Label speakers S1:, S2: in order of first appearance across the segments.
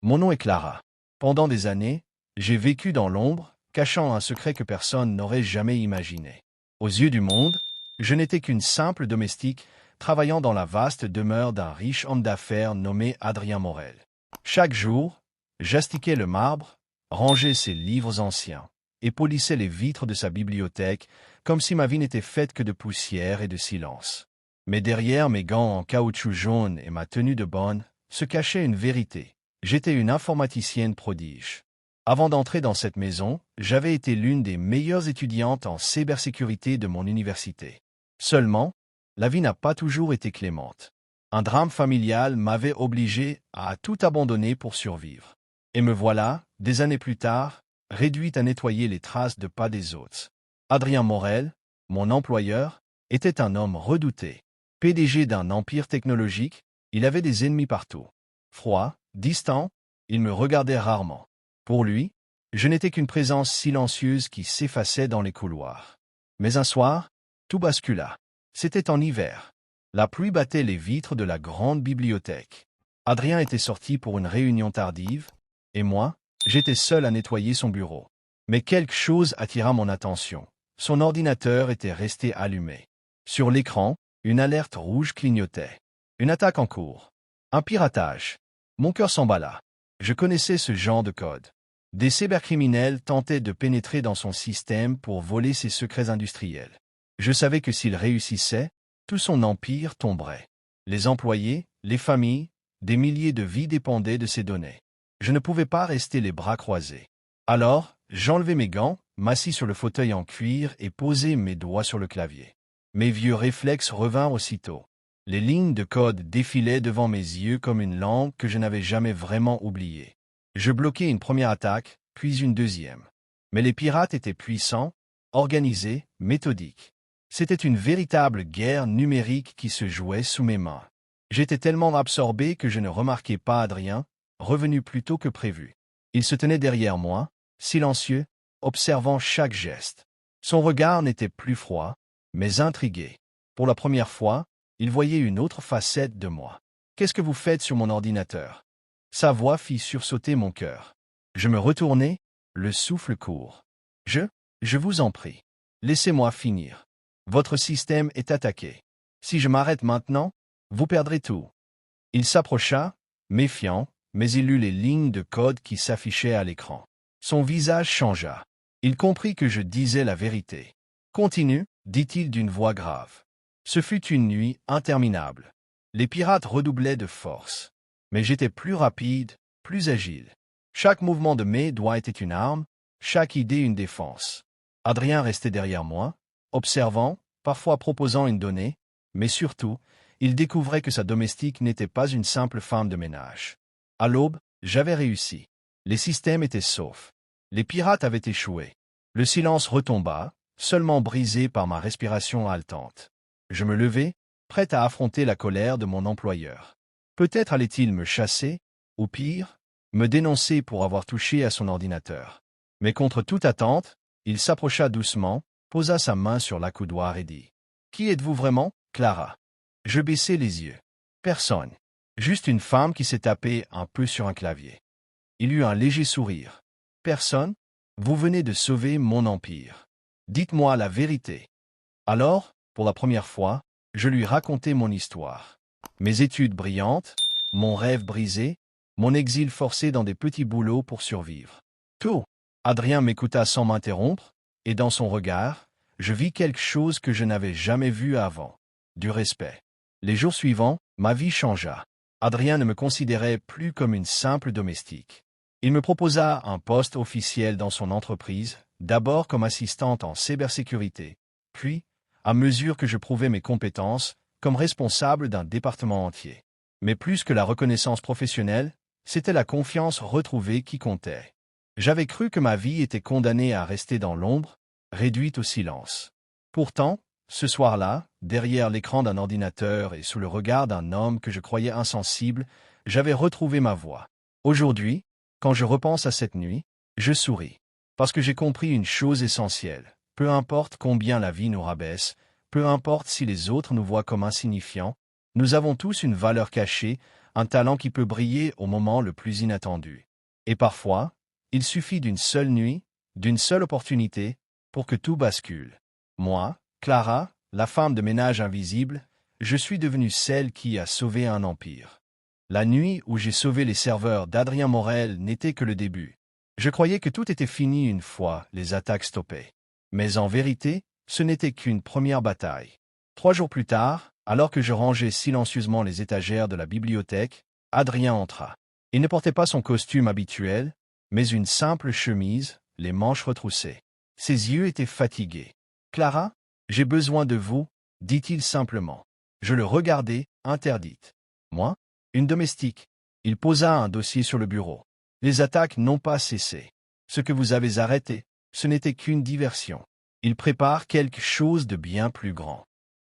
S1: Mon nom est Clara. Pendant des années, j'ai vécu dans l'ombre, cachant un secret que personne n'aurait jamais imaginé. Aux yeux du monde, je n'étais qu'une simple domestique, travaillant dans la vaste demeure d'un riche homme d'affaires nommé Adrien Morel. Chaque jour, j'astiquais le marbre, rangeais ses livres anciens, et polissais les vitres de sa bibliothèque, comme si ma vie n'était faite que de poussière et de silence. Mais derrière mes gants en caoutchouc jaune et ma tenue de bonne, se cachait une vérité. J'étais une informaticienne prodige. Avant d'entrer dans cette maison, j'avais été l'une des meilleures étudiantes en cybersécurité de mon université. Seulement, la vie n'a pas toujours été clémente. Un drame familial m'avait obligé à tout abandonner pour survivre. Et me voilà, des années plus tard, réduite à nettoyer les traces de pas des autres. Adrien Morel, mon employeur, était un homme redouté. PDG d'un empire technologique, il avait des ennemis partout. Froid, distant, il me regardait rarement. Pour lui, je n'étais qu'une présence silencieuse qui s'effaçait dans les couloirs. Mais un soir, tout bascula. C'était en hiver. La pluie battait les vitres de la grande bibliothèque. Adrien était sorti pour une réunion tardive, et moi, j'étais seul à nettoyer son bureau. Mais quelque chose attira mon attention. Son ordinateur était resté allumé. Sur l'écran, une alerte rouge clignotait. Une attaque en cours. Un piratage. Mon cœur s'emballa. Je connaissais ce genre de code. Des cybercriminels tentaient de pénétrer dans son système pour voler ses secrets industriels. Je savais que s'ils réussissaient, tout son empire tomberait. Les employés, les familles, des milliers de vies dépendaient de ces données. Je ne pouvais pas rester les bras croisés. Alors, j'enlevai mes gants, m'assis sur le fauteuil en cuir et posai mes doigts sur le clavier. Mes vieux réflexes revinrent aussitôt. Les lignes de code défilaient devant mes yeux comme une langue que je n'avais jamais vraiment oubliée. Je bloquai une première attaque, puis une deuxième. Mais les pirates étaient puissants, organisés, méthodiques. C'était une véritable guerre numérique qui se jouait sous mes mains. J'étais tellement absorbé que je ne remarquais pas Adrien, revenu plus tôt que prévu. Il se tenait derrière moi, silencieux, observant chaque geste. Son regard n'était plus froid, mais intrigué. Pour la première fois, il voyait une autre facette de moi. « Qu'est-ce que vous faites sur mon ordinateur ?» Sa voix fit sursauter mon cœur. Je me retournai, le souffle court. « Je vous en prie. Laissez-moi finir. Votre système est attaqué. Si je m'arrête maintenant, vous perdrez tout. » Il s'approcha, méfiant, mais il lut les lignes de code qui s'affichaient à l'écran. Son visage changea. Il comprit que je disais la vérité. « Continue, dit-il d'une voix grave. » Ce fut une nuit interminable. Les pirates redoublaient de force. Mais j'étais plus rapide, plus agile. Chaque mouvement de mes doigts était une arme, chaque idée une défense. Adrien restait derrière moi, observant, parfois proposant une donnée, mais surtout, il découvrait que sa domestique n'était pas une simple femme de ménage. À l'aube, j'avais réussi. Les systèmes étaient saufs. Les pirates avaient échoué. Le silence retomba, seulement brisé par ma respiration haletante. Je me levai, prêt à affronter la colère de mon employeur. Peut-être allait-il me chasser, ou pire, me dénoncer pour avoir touché à son ordinateur. Mais contre toute attente, il s'approcha doucement, posa sa main sur l'accoudoir et dit « Qui êtes-vous vraiment, Clara ?» Je baissai les yeux. Personne. Juste une femme qui s'est tapée un peu sur un clavier. Il eut un léger sourire. Personne, vous venez de sauver mon empire. Dites-moi la vérité. Alors, pour la première fois, je lui racontai mon histoire. Mes études brillantes, mon rêve brisé, mon exil forcé dans des petits boulots pour survivre. Tout. Adrien m'écouta sans m'interrompre, et dans son regard, je vis quelque chose que je n'avais jamais vu avant. Du respect. Les jours suivants, ma vie changea. Adrien ne me considérait plus comme une simple domestique. Il me proposa un poste officiel dans son entreprise, d'abord comme assistante en cybersécurité, puis, à mesure que je prouvais mes compétences, comme responsable d'un département entier. Mais plus que la reconnaissance professionnelle, c'était la confiance retrouvée qui comptait. J'avais cru que ma vie était condamnée à rester dans l'ombre, réduite au silence. Pourtant, ce soir-là, derrière l'écran d'un ordinateur et sous le regard d'un homme que je croyais insensible, j'avais retrouvé ma voix. Aujourd'hui, quand je repense à cette nuit, je souris. Parce que j'ai compris une chose essentielle. Peu importe combien la vie nous rabaisse, peu importe si les autres nous voient comme insignifiants, nous avons tous une valeur cachée, un talent qui peut briller au moment le plus inattendu. Et parfois, il suffit d'une seule nuit, d'une seule opportunité, pour que tout bascule. Moi, Clara, la femme de ménage invisible, je suis devenue celle qui a sauvé un empire. La nuit où j'ai sauvé les serveurs d'Adrien Morel n'était que le début. Je croyais que tout était fini une fois les attaques stoppées. Mais en vérité, ce n'était qu'une première bataille. 3 jours plus tard, alors que je rangeais silencieusement les étagères de la bibliothèque, Adrien entra. Il ne portait pas son costume habituel, mais une simple chemise, les manches retroussées. Ses yeux étaient fatigués. « Clara, j'ai besoin de vous, » dit-il simplement. Je le regardai, interdite. Moi, une domestique. Il posa un dossier sur le bureau. Les attaques n'ont pas cessé. Ce que vous avez arrêté, ce n'était qu'une diversion. Il prépare quelque chose de bien plus grand.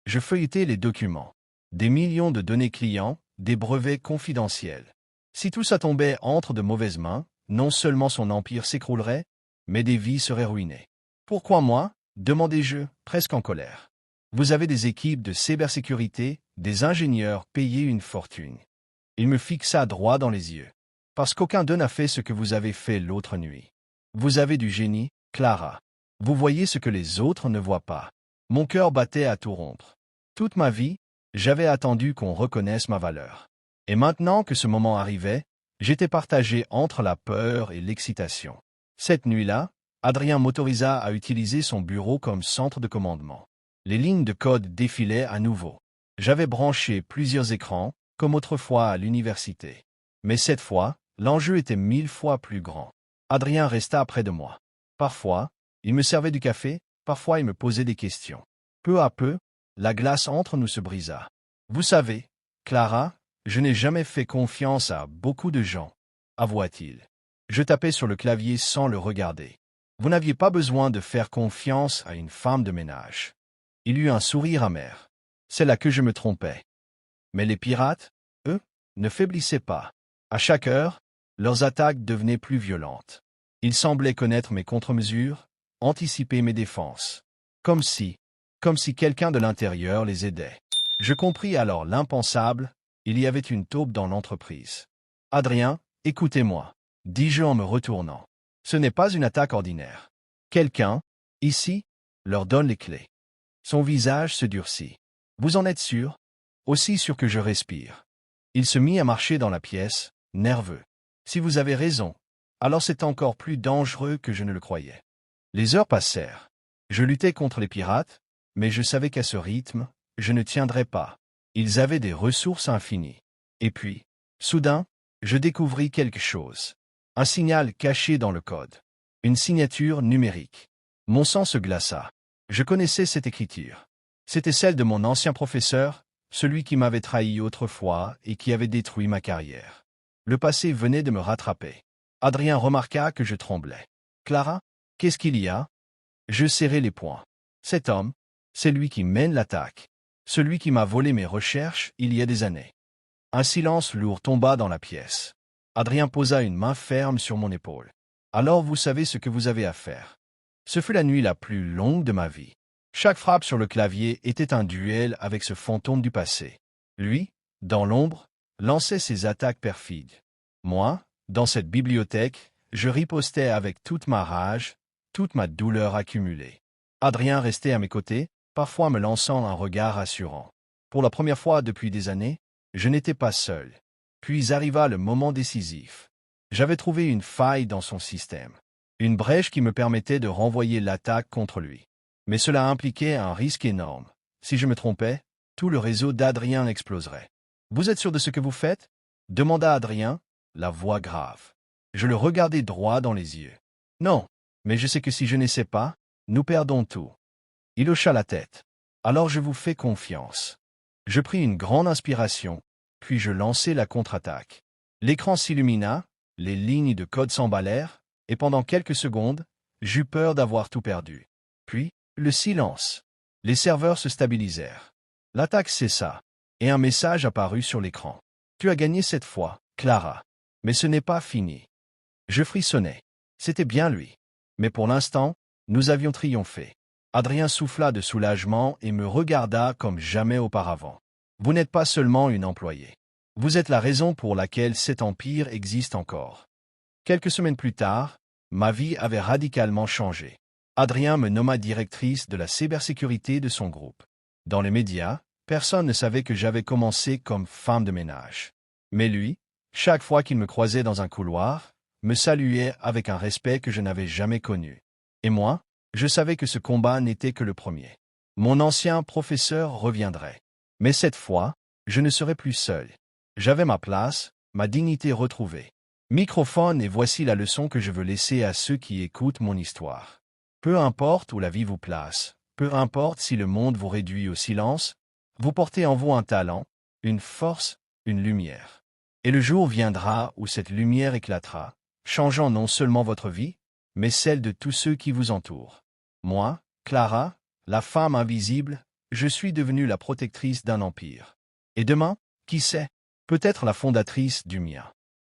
S1: Je feuilletai les documents. Des millions de données clients, des brevets confidentiels. Si tout ça tombait entre de mauvaises mains, non seulement son empire s'écroulerait, mais des vies seraient ruinées. Pourquoi moi? Demandai-je, presque en colère. Vous avez des équipes de cybersécurité, des ingénieurs payés une fortune. Il me fixa droit dans les yeux. Parce qu'aucun d'eux n'a fait ce que vous avez fait l'autre nuit. Vous avez du génie, Clara. Vous voyez ce que les autres ne voient pas. Mon cœur battait à tout rompre. Toute ma vie, j'avais attendu qu'on reconnaisse ma valeur. Et maintenant que ce moment arrivait, j'étais partagé entre la peur et l'excitation. Cette nuit-là, Adrien m'autorisa à utiliser son bureau comme centre de commandement. Les lignes de code défilaient à nouveau. J'avais branché plusieurs écrans, comme autrefois à l'université. Mais cette fois, l'enjeu était 1000 fois plus grand. Adrien resta près de moi. Parfois, il me servait du café, parfois il me posait des questions. Peu à peu, la glace entre nous se brisa. Vous savez, Clara, je n'ai jamais fait confiance à beaucoup de gens, avoua-t-il. Je tapais sur le clavier sans le regarder. Vous n'aviez pas besoin de faire confiance à une femme de ménage. Il eut un sourire amer. C'est là que je me trompais. Mais les pirates, eux, ne faiblissaient pas. À chaque heure, leurs attaques devenaient plus violentes. Ils semblaient connaître mes contre-mesures, anticiper mes défenses. Comme si quelqu'un de l'intérieur les aidait. Je compris alors l'impensable, il y avait une taupe dans l'entreprise. Adrien, écoutez-moi, dis-je en me retournant. Ce n'est pas une attaque ordinaire. Quelqu'un, ici, leur donne les clés. Son visage se durcit. Vous en êtes sûr? Aussi sûr que je respire. Il se mit à marcher dans la pièce, nerveux. Si vous avez raison, alors c'est encore plus dangereux que je ne le croyais. Les heures passèrent. Je luttais contre les pirates, mais je savais qu'à ce rythme, je ne tiendrais pas. Ils avaient des ressources infinies. Et puis, soudain, je découvris quelque chose. Un signal caché dans le code. Une signature numérique. Mon sang se glaça. Je connaissais cette écriture. C'était celle de mon ancien professeur, celui qui m'avait trahi autrefois et qui avait détruit ma carrière. Le passé venait de me rattraper. Adrien remarqua que je tremblais. « Clara, qu'est-ce qu'il y a ?» Je serrai les poings. Cet homme, c'est lui qui mène l'attaque. Celui qui m'a volé mes recherches il y a des années. Un silence lourd tomba dans la pièce. Adrien posa une main ferme sur mon épaule. « Alors vous savez ce que vous avez à faire. » Ce fut la nuit la plus longue de ma vie. Chaque frappe sur le clavier était un duel avec ce fantôme du passé. Lui, dans l'ombre, lançait ses attaques perfides. Moi, dans cette bibliothèque, je ripostais avec toute ma rage, toute ma douleur accumulée. Adrien restait à mes côtés, parfois me lançant un regard rassurant. Pour la première fois depuis des années, je n'étais pas seul. Puis arriva le moment décisif. J'avais trouvé une faille dans son système. Une brèche qui me permettait de renvoyer l'attaque contre lui. Mais cela impliquait un risque énorme. Si je me trompais, tout le réseau d'Adrien exploserait. « Vous êtes sûr de ce que vous faites ?» demanda Adrien, la voix grave. Je le regardai droit dans les yeux. « Non, mais je sais que si je n'essaie pas, nous perdons tout. » Il hocha la tête. « Alors je vous fais confiance. » Je pris une grande inspiration, puis je lançai la contre-attaque. L'écran s'illumina, les lignes de code s'emballèrent, et pendant quelques secondes, j'eus peur d'avoir tout perdu. Puis, le silence. Les serveurs se stabilisèrent. L'attaque cessa, et un message apparut sur l'écran. « Tu as gagné cette fois, Clara. Mais ce n'est pas fini. » Je frissonnais. C'était bien lui. Mais pour l'instant, nous avions triomphé. Adrien souffla de soulagement et me regarda comme jamais auparavant. « Vous n'êtes pas seulement une employée. Vous êtes la raison pour laquelle cet empire existe encore. Quelques semaines plus tard, ma vie avait radicalement changé. Adrien me nomma directrice de la cybersécurité de son groupe. Dans les médias, personne ne savait que j'avais commencé comme femme de ménage. Mais lui, chaque fois qu'il me croisait dans un couloir, me saluait avec un respect que je n'avais jamais connu. Et moi, je savais que ce combat n'était que le premier. Mon ancien professeur reviendrait. Mais cette fois, je ne serais plus seul. J'avais ma place, ma dignité retrouvée. Microphone et voici la leçon que je veux laisser à ceux qui écoutent mon histoire. Peu importe où la vie vous place, peu importe si le monde vous réduit au silence, vous portez en vous un talent, une force, une lumière. Et le jour viendra où cette lumière éclatera, changeant non seulement votre vie, mais celle de tous ceux qui vous entourent. Moi, Clara, la femme invisible, je suis devenue la protectrice d'un empire. Et demain, qui sait, peut-être la fondatrice du mien.